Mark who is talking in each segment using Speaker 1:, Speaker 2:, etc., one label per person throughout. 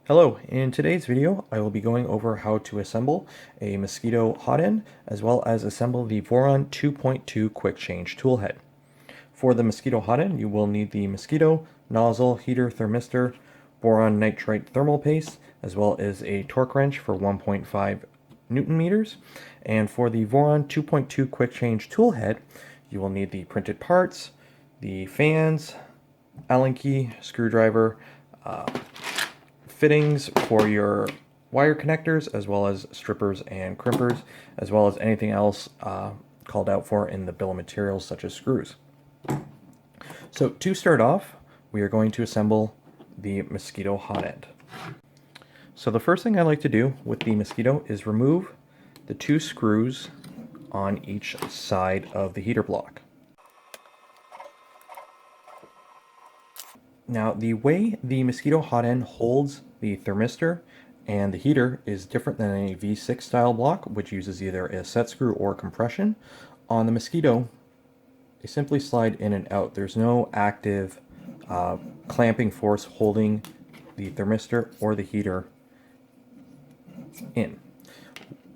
Speaker 1: Hello, in today's video I will be going over how to assemble a Mosquito Hotend as well as assemble the Voron 2.2 Quickchange Toolhead. For the Mosquito Hotend you will need the mosquito, nozzle, heater, thermistor, boron nitride thermal paste, as well as a torque wrench for 1.5 Newton meters. And for the Voron 2.2 Quickchange Toolhead you will need the printed parts, the fans, Allen key, screwdriver, fittings for your wire connectors, as well as strippers and crimpers, as well as anything else called out for in the bill of materials, such as screws. So to start off, we are going to assemble the Mosquito Hotend. So the first thing I like to do with the Mosquito is remove the two screws on each side of the heater block. Now, the way the Mosquito Hotend holds the thermistor and the heater is different than a V6 style block, which uses either a set screw or compression. On the Mosquito, they simply slide in and out. There's no active clamping force holding the thermistor or the heater in.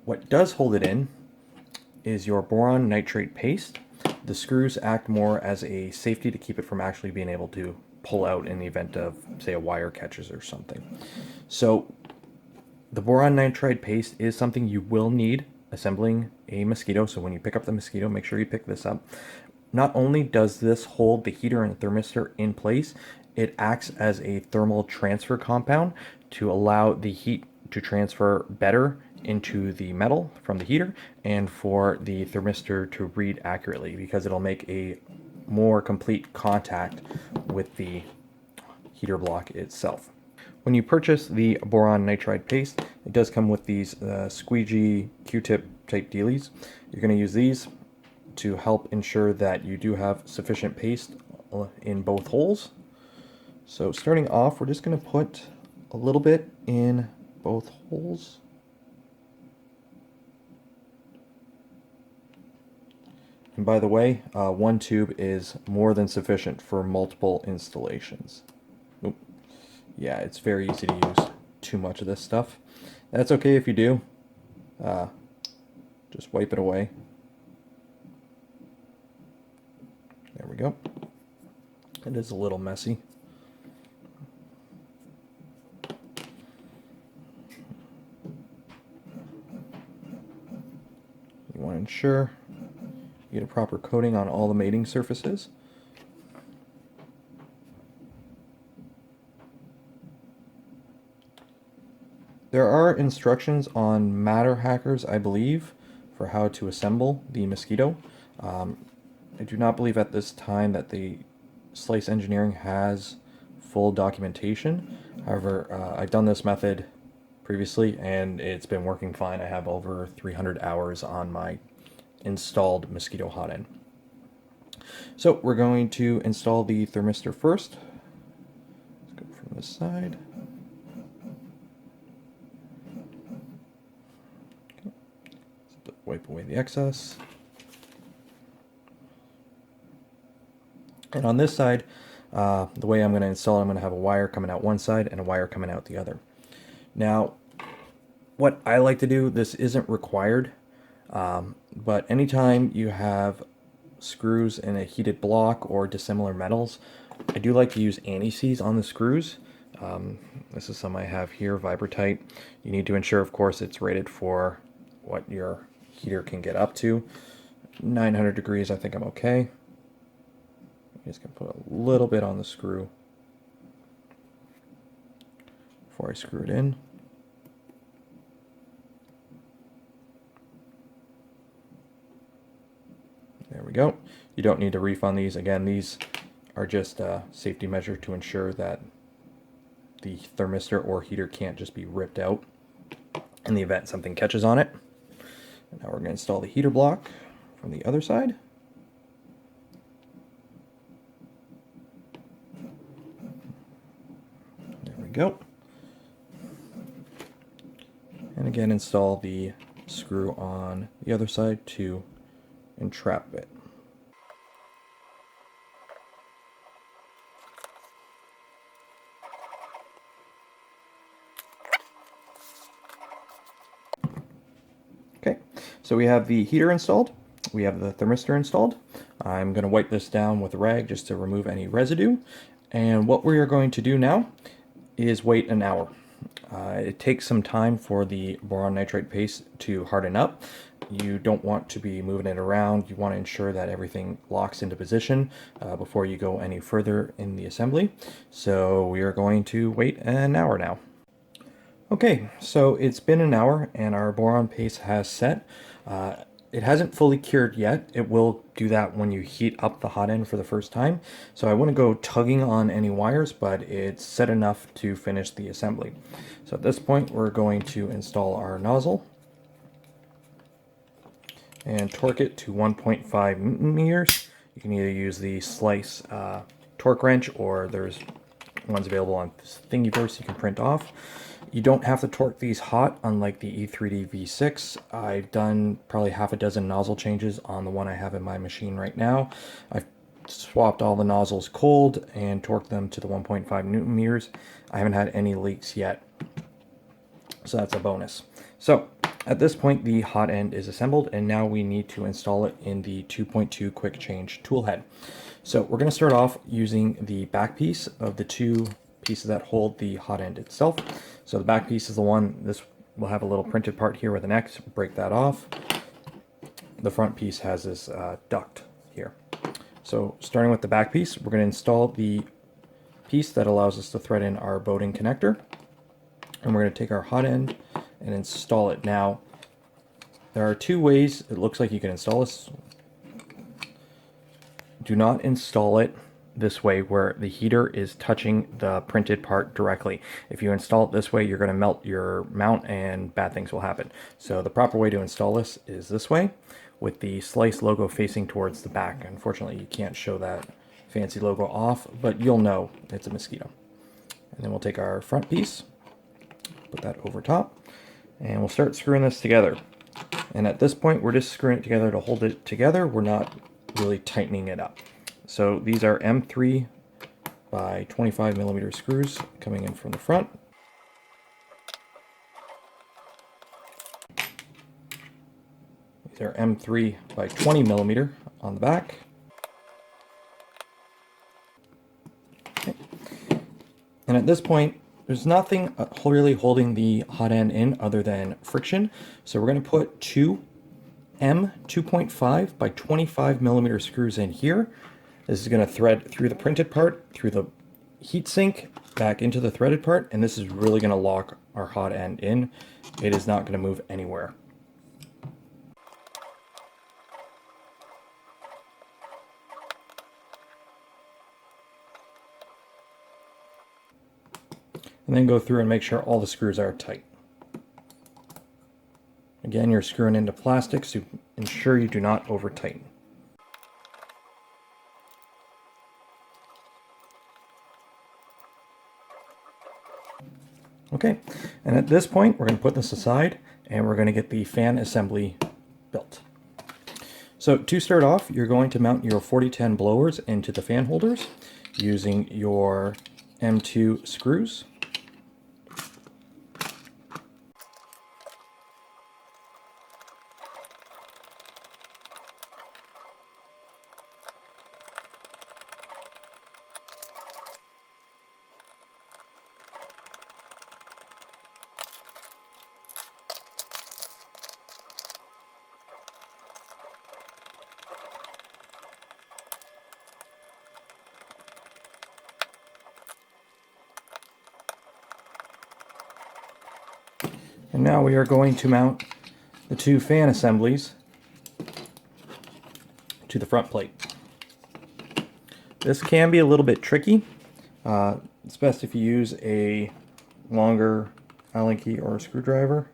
Speaker 1: What does hold it in is your boron nitrate paste. The screws act more as a safety to keep it from actually being able to pull out in the event of, say, a wire catches or something. So the boron nitride paste is something you will need assembling a Mosquito. So when you pick up the Mosquito, make sure you pick this up. Not only does this hold the heater and thermistor in place, it acts as a thermal transfer compound to allow the heat to transfer better into the metal from the heater and for the thermistor to read accurately, because it'll make a more complete contact with the heater block itself. When you purchase the boron nitride paste, it does come with these squeegee Q-tip type dealies. You're going to use these to help ensure that you do have sufficient paste in both holes. So starting off, we're just going to put a little bit in both holes. And by the way, one tube is more than sufficient for multiple installations. Oop. Yeah, it's very easy to use too much of this stuff. That's okay if you do. Just wipe it away. There we go. It is a little messy. You want to ensure you get a proper coating on all the mating surfaces. There are instructions on Matter Hackers, I believe, for how to assemble the Mosquito. I do not believe at this time that the Slice Engineering has full documentation. However, I've done this method previously and it's been working fine. I have over 300 hours on my installed Mosquito Hotend. So we're going to install the thermistor first. Let's go from this side. Okay. Let's wipe away the excess. And on this side, the way I'm going to install it, I'm going to have a wire coming out one side and a wire coming out the other. Now, what I like to do, this isn't required, but anytime you have screws in a heated block or dissimilar metals, I do like to use anti-seize on the screws. This is some I have here, Vibratite. You need to ensure, of course, it's rated for what your heater can get up to. 900 degrees, I think I'm okay. I'm just going to put a little bit on the screw before I screw it in. There we go. You don't need to refund these. Again, these are just a safety measure to ensure that the thermistor or heater can't just be ripped out in the event something catches on it. And now we're going to install the heater block from the other side. There we go. And again, install the screw on the other side to entrap it. So we have the heater installed, we have the thermistor installed. I'm going to wipe this down with a rag just to remove any residue. And what we are going to do now is wait an hour. It takes some time for the boron nitrate paste to harden up. You don't want to be moving it around. You want to ensure that everything locks into position before you go any further in the assembly. So we are going to wait an hour now. Okay, so it's been an hour and our boron paste has set. It hasn't fully cured yet. It will do that when you heat up the hot end for the first time. So I wouldn't go tugging on any wires, but it's set enough to finish the assembly. So at this point, we're going to install our nozzle and torque it to 1.5 Newton meters. You can either use the slice torque wrench, or there's ones available on Thingiverse you can print off. You don't have to torque these hot, unlike the E3D V6. I've done probably half a dozen nozzle changes on the one I have in my machine right now. I've swapped all the nozzles cold and torqued them to the 1.5 Newton meters. I haven't had any leaks yet, so that's a bonus. So at this point, the hot end is assembled, and now we need to install it in the 2.2 Quickchange Toolhead. So we're going to start off using the back piece of the two pieces that hold the hot end itself. So the back piece is the one, this will have a little printed part here with an X, break that off. The front piece has this duct here. So starting with the back piece, we're going to install the piece that allows us to thread in our boating connector. And we're going to take our hot end and install it. Now, there are two ways it looks like you can install this. Do not install it this way where the heater is touching the printed part directly. If you install it this way, you're going to melt your mount and bad things will happen. So the proper way to install this is this way, with the Slice logo facing towards the back. Unfortunately, you can't show that fancy logo off, but you'll know it's a Mosquito. And then we'll take our front piece, put that over top, and we'll start screwing this together. And at this point, we're just screwing it together to hold it together. We're not really tightening it up. So these are M3 by 25 millimeter screws coming in from the front. These are M3 by 20 millimeter on the back. Okay. And at this point, there's nothing really holding the hot end in other than friction. So we're going to put two M2.5 by 25 millimeter screws in here. This is going to thread through the printed part, through the heatsink, back into the threaded part, and this is really going to lock our hot end in. It is not going to move anywhere. And then go through and make sure all the screws are tight. Again, you're screwing into plastic, so ensure you do not over tighten. Okay, and at this point, we're going to put this aside and we're going to get the fan assembly built. So to start off, you're going to mount your 4010 blowers into the fan holders using your M2 screws. And now we are going to mount the two fan assemblies to the front plate. This can be a little bit tricky. It's best if you use a longer Allen key or a screwdriver.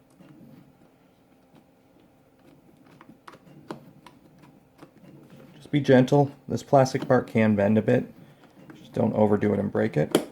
Speaker 1: Just be gentle. This plastic part can bend a bit. Just don't overdo it and break it.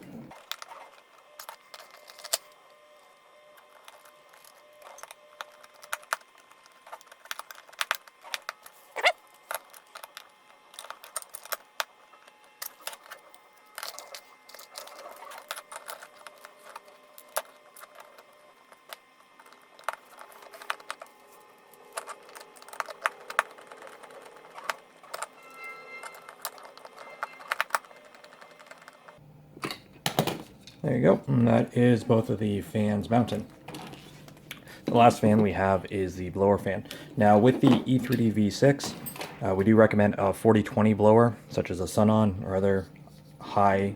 Speaker 1: There you go. And that is both of the fans mounted. The last fan we have is the blower fan. Now with the E3D V6, we do recommend a 40-20 blower, such as a Sunon or other high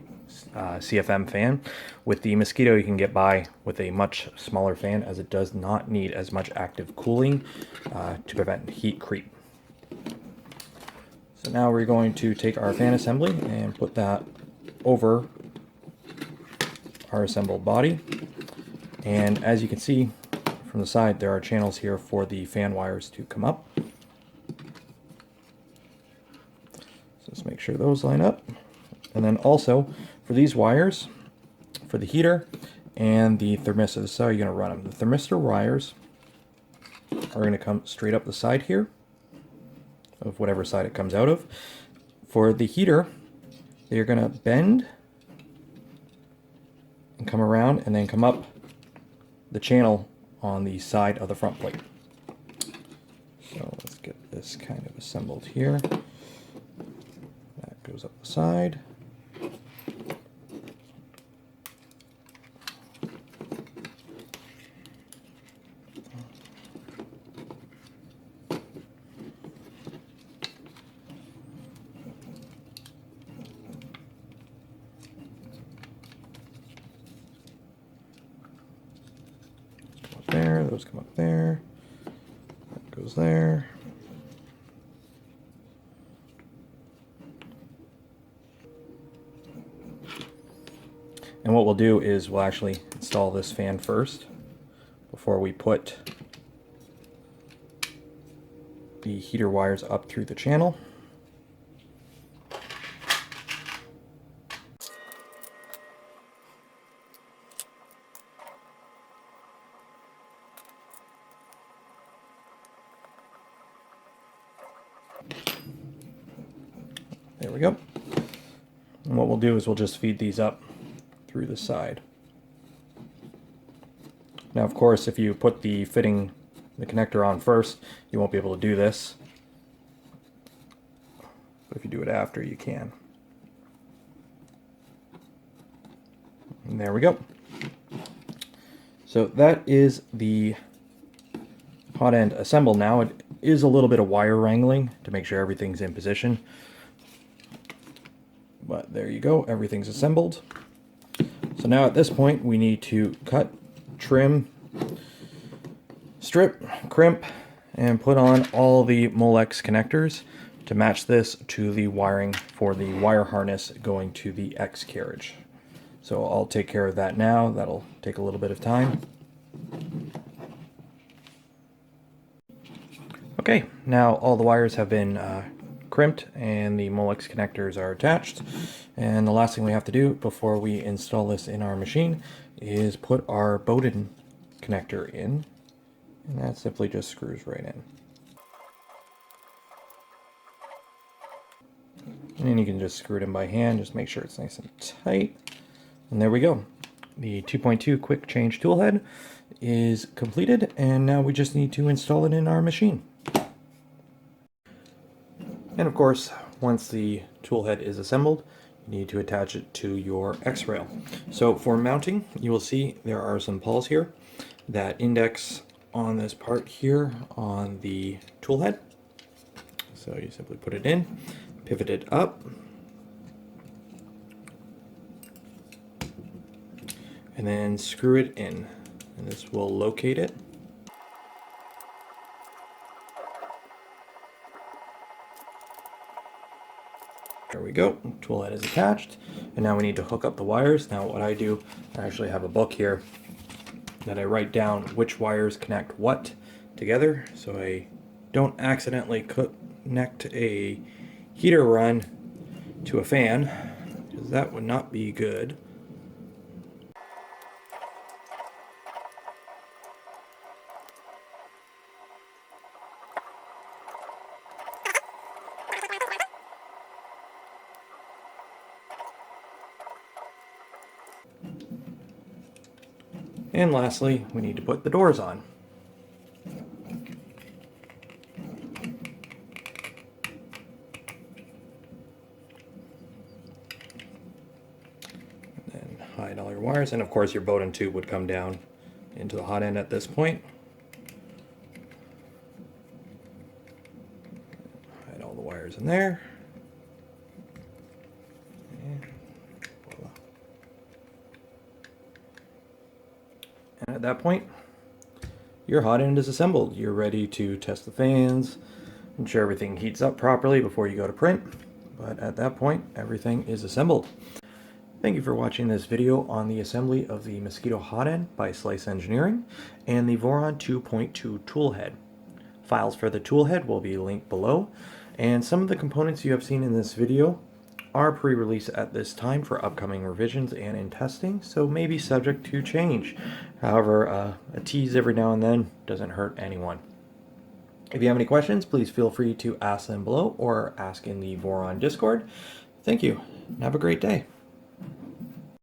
Speaker 1: CFM fan. With the Mosquito, you can get by with a much smaller fan, as it does not need as much active cooling to prevent heat creep. So now we're going to take our fan assembly and put that over our assembled body. And as you can see from the side, there are channels here for the fan wires to come up. So let's make sure those line up. And then also for these wires, for the heater and the thermistor, this is how you're going to run them. The thermistor wires are going to come straight up the side here, of whatever side it comes out of. For the heater, they're going to bend and come around and then come up the channel on the side of the front plate. So let's get this kind of assembled here. That goes up the side. There, those come up there, that goes there. And what we'll do is we'll actually install this fan first before we put the heater wires up through the channel. There we go. And what we'll do is we'll just feed these up through the side. Now, of course, if you put the connector on first, you won't be able to do this. But if you do it after, you can. And there we go. So that is the hot end assembled now. It is a little bit of wire wrangling to make sure everything's in position. But there you go, everything's assembled. So now at this point we need to cut, trim, strip, crimp, and put on all the Molex connectors to match this to the wiring for the wire harness going to the X carriage. So I'll take care of that now. That'll take a little bit of time. Okay, now all the wires have been crimped and the Molex connectors are attached, and the last thing we have to do before we install this in our machine is put our Bowden connector in, and that simply just screws right in. And then you can just screw it in by hand, just make sure it's nice and tight, and there we go. The 2.2 Quickchange Toolhead is completed, and now we just need to install it in our machine. And of course, once the tool head is assembled, you need to attach it to your X-rail. So for mounting, you will see there are some pawls here that index on this part here on the tool head. So you simply put it in, pivot it up, and then screw it in. And this will locate it. There we go, tool head is attached, and now we need to hook up the wires. Now what I do, I actually have a book here that I write down which wires connect what together, so I don't accidentally connect a heater run to a fan, because that would not be good. And lastly, we need to put the doors on. And then hide all your wires. wires, and of course your Voron tube would come down into the hot end at this point. Hide all the wires in there. And at that point, your hot end is assembled. You're ready to test the fans, ensure everything heats up properly before you go to print. But at that point, everything is assembled. Thank you for watching this video on the assembly of the Mosquito Hotend by Slice Engineering and the Voron 2.2 Toolhead. Files for the toolhead will be linked below, and some of the components you have seen in this video are pre-release at this time for upcoming revisions and in testing, so may be subject to change. However, a tease every now and then doesn't hurt anyone. If you have any questions, please feel free to ask them below or ask in the Voron Discord. Thank you, and have a great day.